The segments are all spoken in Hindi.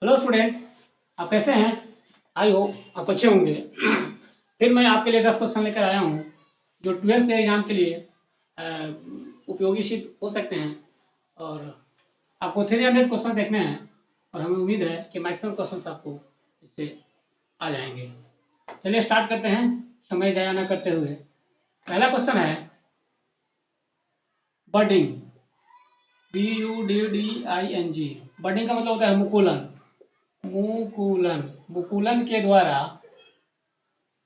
हेलो स्टूडेंट, आप कैसे हैं? आई होप आप अच्छे होंगे। फिर मैं आपके लिए 10 क्वेश्चन लेकर आया हूँ जो 12th के एग्जाम के लिए उपयोगी सिद्ध हो सकते हैं। और आपको 300 क्वेश्चन देखने हैं और हमें उम्मीद है कि मैक्सिमम क्वेश्चन आपको इससे आ जाएंगे। चलिए स्टार्ट करते हैं समय जाया ना करते हुए। पहला क्वेश्चन है बर्डिंग, BUDDING। बर्डिंग का मतलब होता है मुकुलन। मुकुलन, मुकुलन के द्वारा,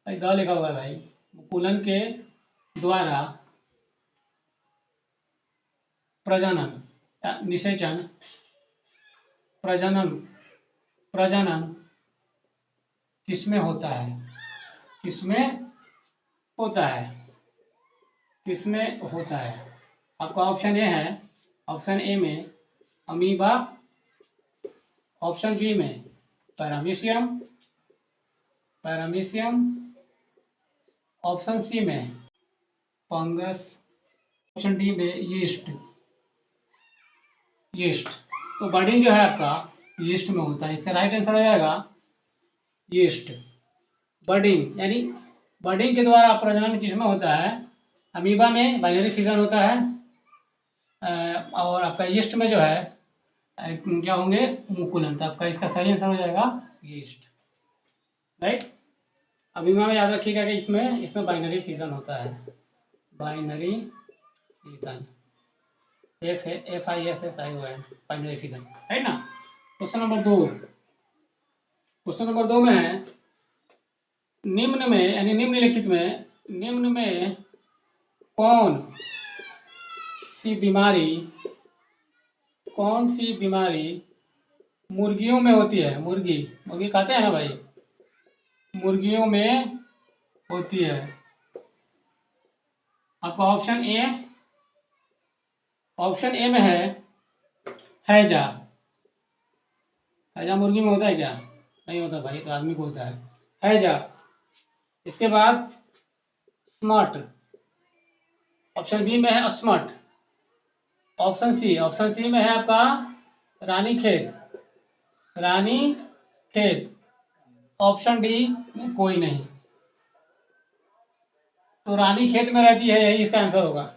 ग लिखा हुआ है भाई, मुकुलन के द्वारा प्रजनन या निषेचन, प्रजनन प्रजनन किसमें होता है? किसमें होता है? किसमें होता है? आपका ऑप्शन ए है, ऑप्शन ए में अमीबा, ऑप्शन बी में पैरामीशियम, पैरामीशियम, ऑप्शन सी में फंगस, ऑप्शन डी में यीस्ट। यीस्ट, तो बर्डिंग जो है आपका यीस्ट में होता है। इसका राइट आंसर हो जाएगा यीस्ट। बर्डिंग यानी बर्डिंग के द्वारा प्रजनन किसमें होता है? अमीबा में बाइनरी फिजन होता है, और आपका यीस्ट में जो है क्या होंगे? मुकुलन। तो आपका इसका सही आंसर हो जाएगा यीस्ट, राइट। अमीबा में याद रखिएगा कि इसमें बाइनरी फिजन होता है, binary fission, FISSION, binary fission, right ना। क्वेश्चन नंबर 2, क्वेश्चन नंबर 2 में है निम्न में यानी निम्नलिखित में, निम्न में कौन सी बीमारी, कौन सी बीमारी मुर्गियों में होती है? मुर्गी, मुर्गी खाते हैं ना भाई, मुर्गियों में होती है। आपका ऑप्शन ए, ऑप्शन ए में है हैजा। हैजा मुर्गी में होता है क्या? नहीं होता भाई, तो आदमी को होता है हैजा। इसके बाद स्मट, ऑप्शन बी में है स्मट, ऑप्शन सी में है आपका रानीखेत, रानीखेत, ऑप्शन डी में कोई नहीं। तो रानीखेत में रहती है, यही इसका आंसर होगा।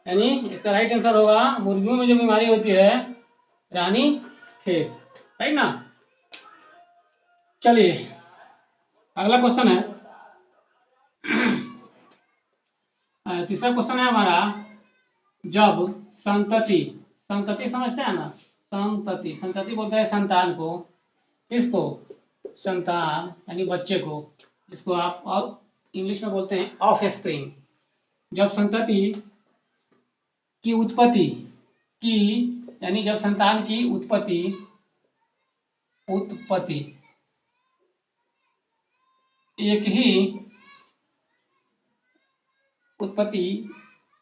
यानी इसका राइट आंसर होगा मुर्गियों में जो बीमारी होती है रानीखेत, राइट ना। चलिए अगला क्वेश्चन है, तीसरा क्वेश्चन है हमारा, जब संतति, संतति समझते हैं ना, संतति, संतति बोलते हैं संतान को, किसको? संतान यानी बच्चे को। इसको आप इंग्लिश में बोलते हैं ऑफ स्प्रिंग। जब संतति की उत्पत्ति की, यानी जब संतान की उत्पत्ति, उत्पत्ति एक ही, उत्पत्ति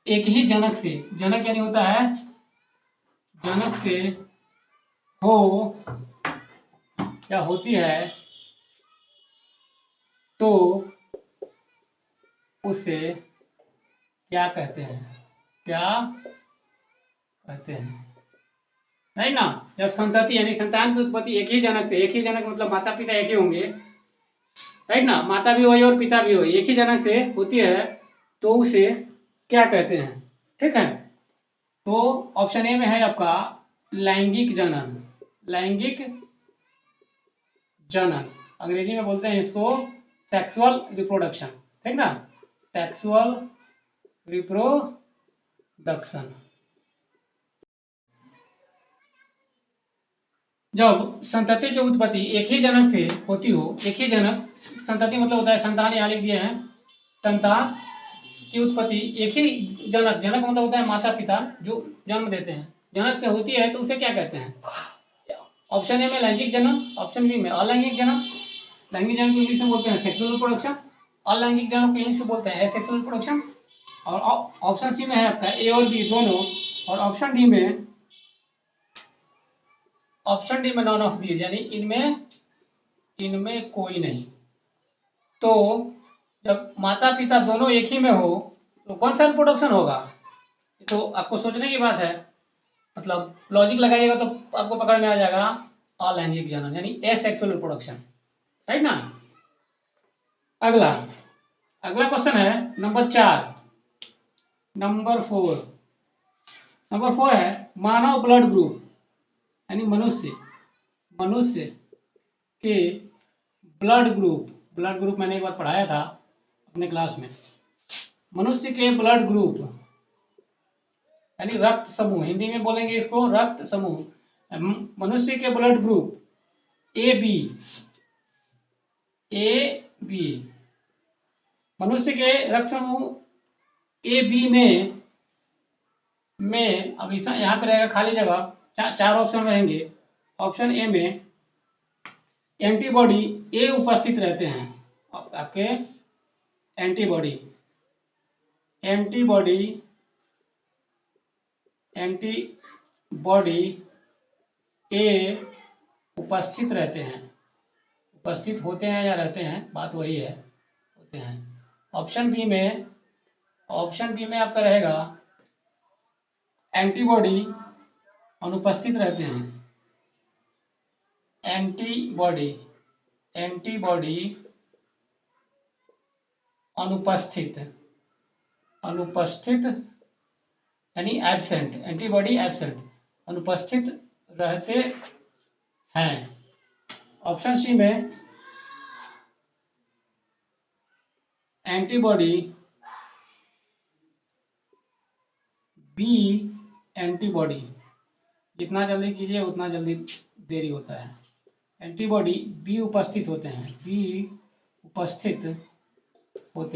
एक ही जनक से, जनक यानी होता है जनक से हो या होती है, तो उसे क्या कहते हैं? क्या कहते हैं, राइट ना। जब संतति यानी संतान की उत्पत्ति एक ही जनक से, एक ही जनक मतलब माता पिता एक ही होंगे, राइट ना, माता भी वही और पिता भी वही, एक ही जनक से होती है, तो उसे क्या कहते हैं? ठीक है, तो ऑप्शन ए में है आपका लैंगिक जनन, लैंगिक जनन, अंग्रेजी में बोलते हैं इसको सेक्सुअल रिप्रोडक्शन, ठीक ना, सेक्सुअल रिप्रोडक्शन। जब संतति की उत्पत्ति एक ही जनक से होती हो, एक ही जनक, संतति मतलब होता है संतान, यहाँ लिख दिए हैं, संतान की उत्पत्ति एक ही जनक, जनक मतलब होता है माता पिता जो जन्म देते हैं, जनक से होती है, तो उसे क्या कहते हैं? ऑप्शन ए में लैंगिक जन्म, ऑप्शन बी में अलैंगिक जन्म। लैंगिक जन्म को इंग्लिश में बोलते हैं सेक्सुअल रिप्रोडक्शन, अलैंगिक जन्म को इंग्लिश में बोलते हैं एसेक्सुअल रिप्रोडक्शन। और ऑप्शन सी में है आपका ए और बी दोनों, और ऑप्शन डी में, ऑप्शन डी में नॉन ऑफ दीज, यानी इनमें कोई नहीं। तो जब माता पिता दोनों एक ही में हो तो कौन सा रिप्रोडक्शन होगा? तो आपको सोचने की बात है, मतलब लॉजिक लगाइएगा तो आपको पकड़ में आ जाएगा। अलैंगिक जनन यानी एसेक्सुअल रिप्रोडक्शन, राइट ना। अगला क्वेश्चन है नंबर 4, नंबर 4 है मानव ब्लड ग्रुप यानी मनुष्य के ब्लड ग्रुप मैंने एक बार पढ़ाया था अपने क्लास में। मनुष्य के ब्लड ग्रुप यानी रक्त समूह, हिंदी में बोलेंगे इसको रक्त समूह। मनुष्य के ब्लड ग्रुप ए बी, मनुष्य के रक्त समूह ए बी में अब यहाँ पे रहेगा खाली जगह, 4 ऑप्शन रहेंगे। ऑप्शन ए में एंटीबॉडी ए उपस्थित रहते हैं, आपके एंटीबॉडी ए उपस्थित रहते हैं, उपस्थित होते हैं या रहते हैं, बात वही है, होते हैं। ऑप्शन बी में आपका रहेगा एंटीबॉडी अनुपस्थित रहते हैं, एंटीबॉडी अनुपस्थित यानी एब्सेंट, एंटीबॉडी एब्सेंट, अनुपस्थित रहते हैं। ऑप्शन सी में एंटीबॉडी बी एंटीबॉडी, जितना जल्दी कीजिए उतना जल्दी देरी होता है। एंटीबॉडी बी उपस्थित होते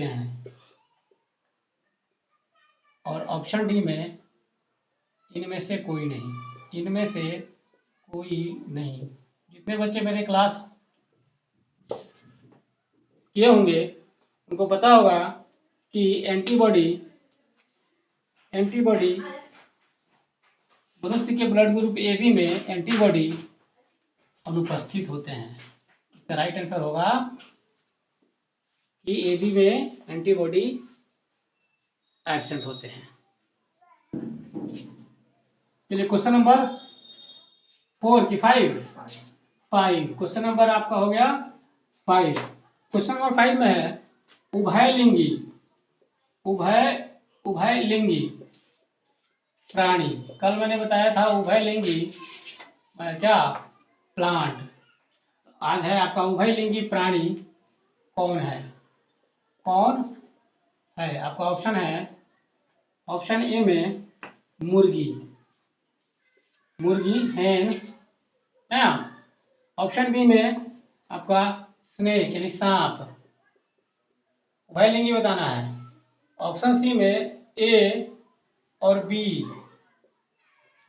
हैं, और ऑप्शन डी में इनमें से कोई नहीं। जितने बच्चे मेरे क्लास किए होंगे उनको पता होगा कि एंटीबॉडी मनुष्य के ब्लड ग्रुप ए बी में एंटीबॉडी अनुपस्थित होते हैं। इसका राइट आंसर होगा कि ए बी में एंटीबॉडी एब्सेंट होते हैं। चलिए क्वेश्चन नंबर 4 की 5 क्वेश्चन नंबर आपका हो गया 5। क्वेश्चन नंबर 5 में है उभयलिंगी प्राणी। कल मैंने बताया था उभयलिंगी क्या प्लांट, आज है आपका उभयलिंगी प्राणी कौन है आपका ऑप्शन है, ऑप्शन ए में मुर्गी हैन है। ऑप्शन बी में आपका स्नेक यानी सांप, उभयलिंगी बताना है। ऑप्शन सी में ए और बी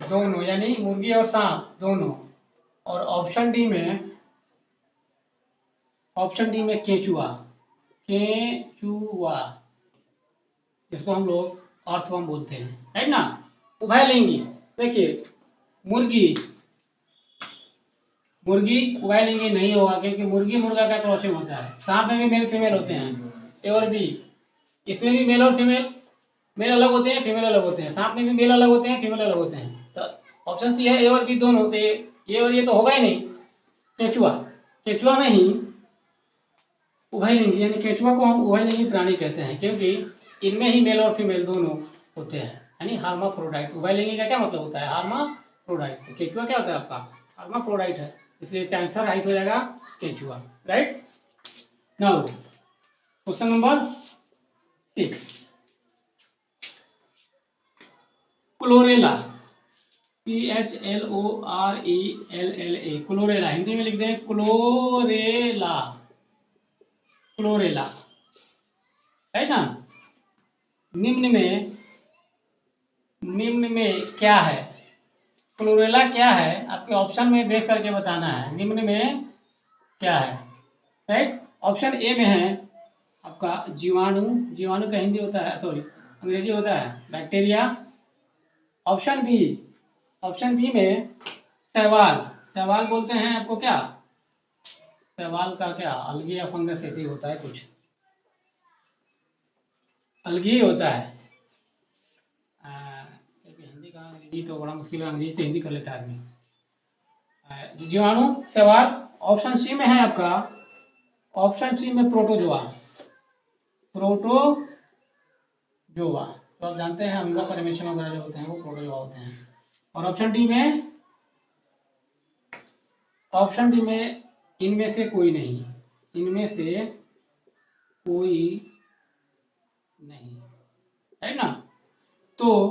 दोनों यानी मुर्गी और सांप दोनों, और ऑप्शन डी में केंचुआ, इसको हम लोग अर्थवर्म बोलते हैं, राइट ना। उभयलिंगी देखिए मुर्गी उभयलिंगी नहीं होगा क्योंकि मुर्गी मुर्गा का क्रॉसिंग होता है। सांप में भी मेल फीमेल होते हैं, ए और बी, इसमें भी मेल और फीमेल, मेल अलग होते हैं फीमेल अलग होते हैं, सांप में भी मेल अलग होते हैं फीमेल अलग होते हैं। तो ऑप्शन सी है ए और बी दोनों होते हैं, ये और ये तो होगा ही नहीं। केंचुआ में ही उभयलिंगी यानी केंचुआ को हम उभयलिंगी प्राणी कहते हैं क्योंकि इनमें ही मेल और फीमेल दोनों होते हैं यानी हार्माफ्रोडाइट। उभयलिंगी का क्या मतलब होता है, हार्माफ्रोडाइट। तो केंचुआ क्या होता है आपका हार्माफ्रोडाइट है, इसलिए इसका आंसर राइट हो जाएगा केंचुआ, right. Now question number 6 chlorella chlorella, Hindi में लिख दें क्लोरेला, है ना। निम्न में क्या है, क्लोरेला क्या है, आपके ऑप्शन में देख करके बताना है निम्न में क्या है, राइट। ऑप्शन ए में है आपका जीवाणु का हिंदी होता है, सॉरी अंग्रेजी होता है बैक्टीरिया। ऑप्शन बी में शैवाल बोलते हैं आपको, क्या शैवाल का क्या अलगी या फंगस ऐसे ही होता है, कुछ अलगी होता है। हिंदी का अंग्रेजी तो बड़ा मुश्किल है, अंग्रेजी से हिंदी कर लेता है आदमी। जीवाणु शैवाल। ऑप्शन सी में है आपका, ऑप्शन सी में प्रोटोजोआ, प्रोटोजोआ। तो आप जानते हैं अमीबा परिमेशन वगैरह जो होते हैं वो प्रोटोजोआ होते हैं। और ऑप्शन डी में, ऑप्शन डी में इनमें से कोई नहीं, इनमें से कोई नहीं, है ना। तो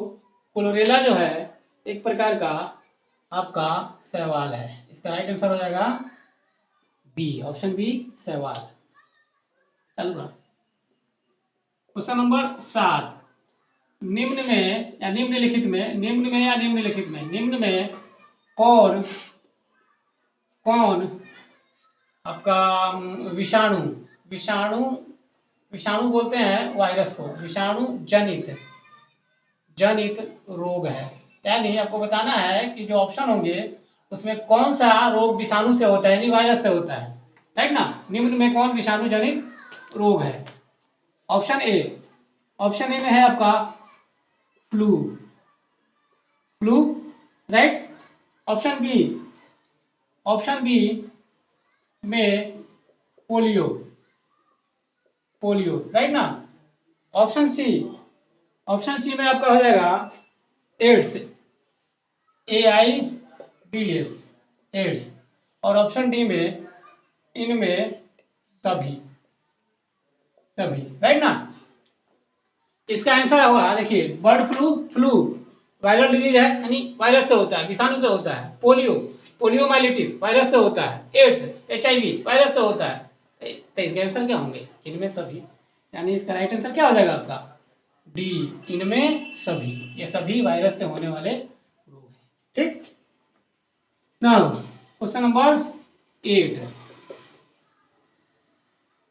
क्लोरेला जो है एक प्रकार का आपका शैवाल है। इसका राइट आंसर हो जाएगा बी, ऑप्शन बी शैवाल। चालू करो। क्वेश्चन नंबर 7, निम्न में या निम्नलिखित में, निम्न में या निम्नलिखित में, निम्न में कौन कौन आपका विषाणु, विषाणु विषाणु बोलते हैं वायरस को, विषाणु जनित जनित रोग है। यानी आपको बताना है कि जो ऑप्शन होंगे उसमें कौन सा रोग विषाणु से होता है, यानी वायरस से होता है, राइट ना। निम्न में कौन विषाणु जनित रोग है। ऑप्शन ए, ऑप्शन ए में है आपका flu, flu, right. Option B, option B में पोलियो, पोलियो, राइट ना। ऑप्शन सी, ऑप्शन सी में आपका हो जाएगा एड्स, AIDS, एड्स। और ऑप्शन डी में इनमें सभी, सभी, राइट ना। इसका आंसर होगा, देखिए, bird flu, flu viral disease है, यानी वायरस से होता है, विषाणु से होता है। पोलियो, पोलियोमाइलिटिस वायरस से होता है। एड्स, HIV वायरस से होता है। तो इसके आंसर क्या होंगे, इनमें सभी, यानी इसका राइट आंसर क्या हो जाएगा आपका डी, इनमें सभी। ये सभी वायरस से होने वाले रोग हैं, ठीक। Now question number 8,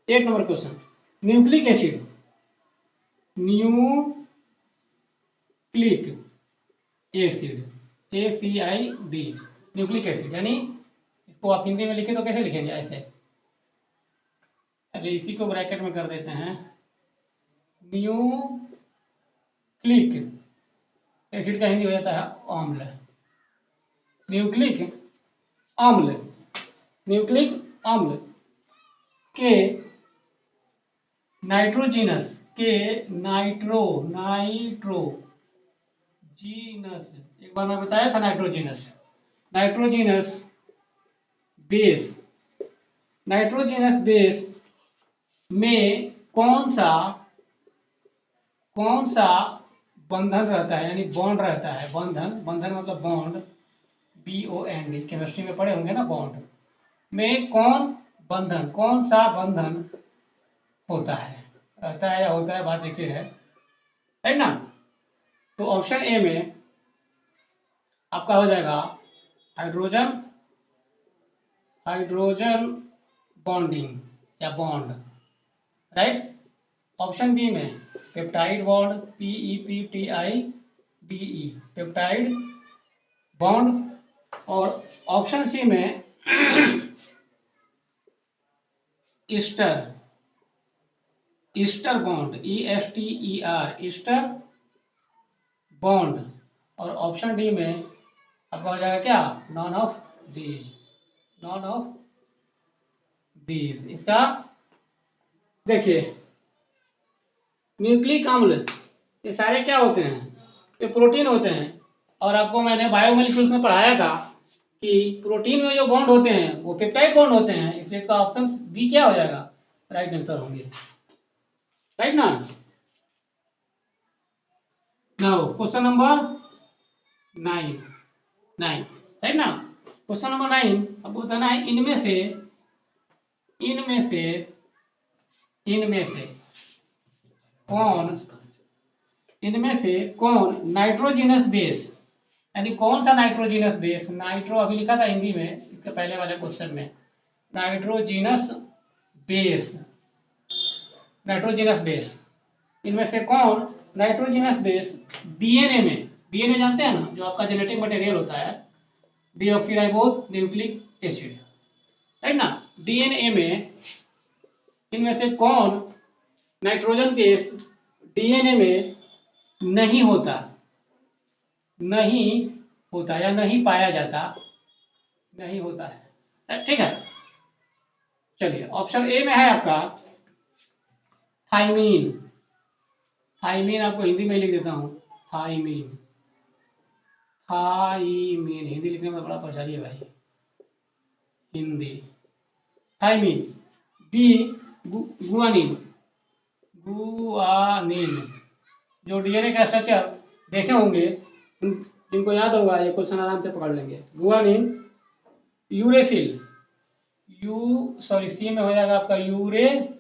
8 number question, nucleic acid, nucleic acid, ACID, nucleic acid, यानी इसको आप हिंदी में लिखे तो कैसे लिखेंगे, ऐसे। अरे इसी को ब्रैकेट में कर देते हैं, न्यूक्लिक एसिड का हिंदी हो जाता है अम्ल, न्यूक्लिक अम्ल, न्यूक्लिक अम्ल के नाइट्रोजीनस, के नाइट्रोजीनस, एक बार मैं बताया था nitrogenous, nitrogenous base, nitrogenous base में कौन सा बंधन रहता है, यानी बॉन्ड रहता है। बंधन, बंधन मतलब बॉन्ड, BOND, केमिस्ट्री में पढ़े होंगे ना, बॉन्ड में कौन बंधन, कौन सा बंधन होता है, रहता है या होता है, बात एक ही है, राइट ना। तो ऑप्शन ए में आपका हो जाएगा हाइड्रोजन, हाइड्रोजन बॉन्डिंग या बॉन्ड, राइट। ऑप्शन बी में peptide bond, PEPTIDE, peptide bond. और ऑप्शन सी में Easter, ester bond, ESTER, ester bond. और ऑप्शन डी में आपका हो जाएगा क्या, none of these, none of these. इसका देखिए, न्यूक्लिक अम्ल ये सारे क्या होते हैं, ये प्रोटीन होते हैं। और आपको मैंने बायोमोलिक्यूल्स में पढ़ाया था कि प्रोटीन में जो बॉन्ड होते हैं वो पेप्टाइड बॉन्ड होते हैं, इसलिए इसका ऑप्शन बी क्या हो जाएगा, राइट आंसर होंगे, राइट ना। नाउ क्वेश्चन नंबर 9, राइट ना। क्वेश्चन नंबर 9 आपको बताना है, इनमें से इनमें से इनमें से कौन, इनमें से कौन नाइट्रोजीनस बेस, यानी कौन सा नाइट्रोजीनस बेस, नाइट्रो अभी लिखा था हिंदी में इसके पहले वाले क्वेश्चन में, नाइट्रोजीनस बेस, नाइट्रोजीनस बेस, इनमें से कौन नाइट्रोजीनस बेस डीएनए में, डीएनए जानते हैं ना, जो आपका जेनेटिक मटेरियल होता है, डीऑक्सीराइबोज न्यूक्लिक एसिड, राइट ना। डीएनए में इनमें से कौन नाइट्रोजन बेस डीएनए में नहीं होता, नहीं होता या नहीं पाया जाता, नहीं होता है, ठीक है। चलिए ऑप्शन ए में है आपका थाइमीन। थाइमीन आपको हिंदी में लिख देता हूं, थाइमीन। थाइमीन हिंदी लिखने में बड़ा परेशानी है भाई, Hindi. Thymine. B guanine. Guanine जो डीएनए का स्ट्रक्चर देखे होंगे, जिनको याद होगा ये क्वेश्चन आराम से पकड़ लेंगे। गुआनिन, यूरेसिल, सी में हो जाएगा आपका यूरेसिल।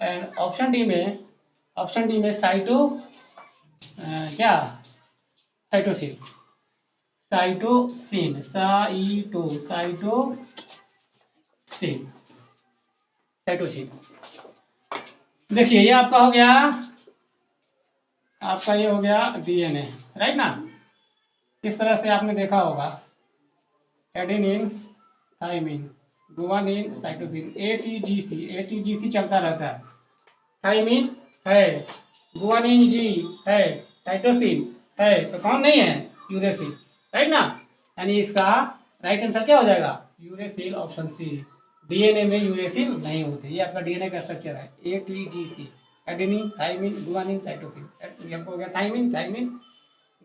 एंड ऑप्शन डी में साइटोसिन। साइटोसिन। देखिए ये आपका हो गया, आपका ये हो गया डीएनए, राइट ना। इस तरह से आपने देखा होगा, adenine, thymine, guanine, cytosine, ATGC चलता रहता है। थाइमिन है, गुआनिन जी है, साइटोसिन है, तो कौन नहीं है? यूरेसिल, राइट ना। यानी इसका राइट आंसर क्या हो जाएगा? Uracil, option C. डीएनए में यूरेसिल नहीं होते। ये आपका डीएनए का स्ट्रक्चर है, ATGC, adenine, thymine, guanine, cytosine. ये आपको हो गया थाइमिन,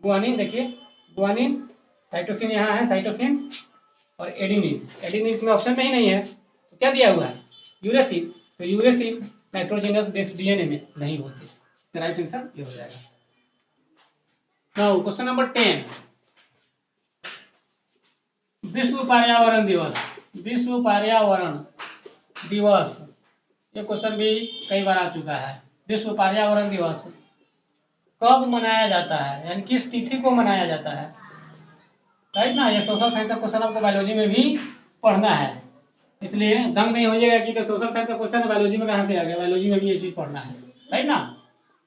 गुआनिन। देखिए गुआनिन, साइटोसिन यहाँ है, साइटोसिन और एडेनिन इसमें ऑप्शन में ही नहीं है, तो क्या दिया हुआ है? यूरेसिल। तो यूरेसिल नाइट्रोजनस बेस्ड डीएनए में नहीं होते, तो राइट आंसर ये हो जाएगा। नाउ क्वेश्चन नंबर 10, विश्व पर्यावरण दिवस। विश्व पर्यावरण दिवस, ये क्वेश्चन भी कई बार आ चुका है। विश्व पर्यावरण दिवस कब मनाया जाता है, यानी किस तिथि को मनाया जाता है, राइट ना। ये सोशल साइंस का क्वेश्चन आपको बायोलॉजी में भी पढ़ना है, इसलिए दंग नहीं होइएगा कि तो सोशल साइंस का क्वेश्चन बायोलॉजी में कहाँ से आ गया। बायोलॉजी में भी ये चीज पढ़ना है, राइट ना।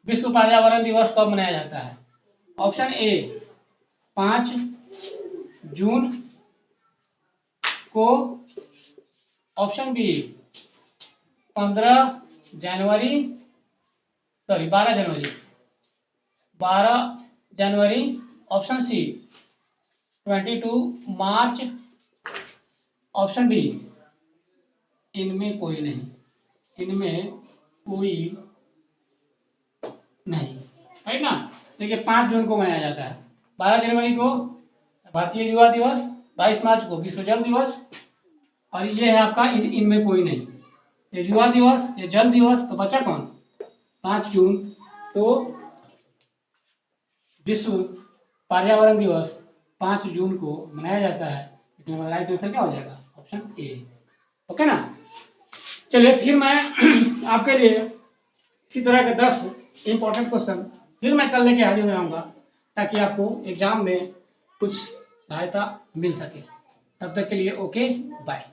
विश्व पर्यावरण दिवस कब मनाया जाता है? ऑप्शन ए 5 जून को, ऑप्शन बी 12 जनवरी, 12 जनवरी, ऑप्शन सी 22 मार्च, ऑप्शन डी इनमें कोई नहीं, राइट ना। देखिए 5 जून को मनाया जाता है, 12 जनवरी को भारतीय युवा दिवस, 22 मार्च को विश्व जल दिवस, और ये है आपका इनमें कोई नहीं। ये युवा दिवस, ये जल दिवस, तो बचा कौन? 5 जून। तो विश्व पर्यावरण दिवस 5 जून को मनाया जाता है, इसमें राइट आंसर क्या हो जाएगा? Option A. ओके ना। चलिए फिर मैं आपके लिए इसी तरह के 10 इंपॉर्टेंट क्वेश्चन फिर मैं कल लेके हाजिर हो जाऊंगा, ताकि आपको एग्जाम में कुछ सहायता मिल सके। तब तक के लिए ओके, बाय।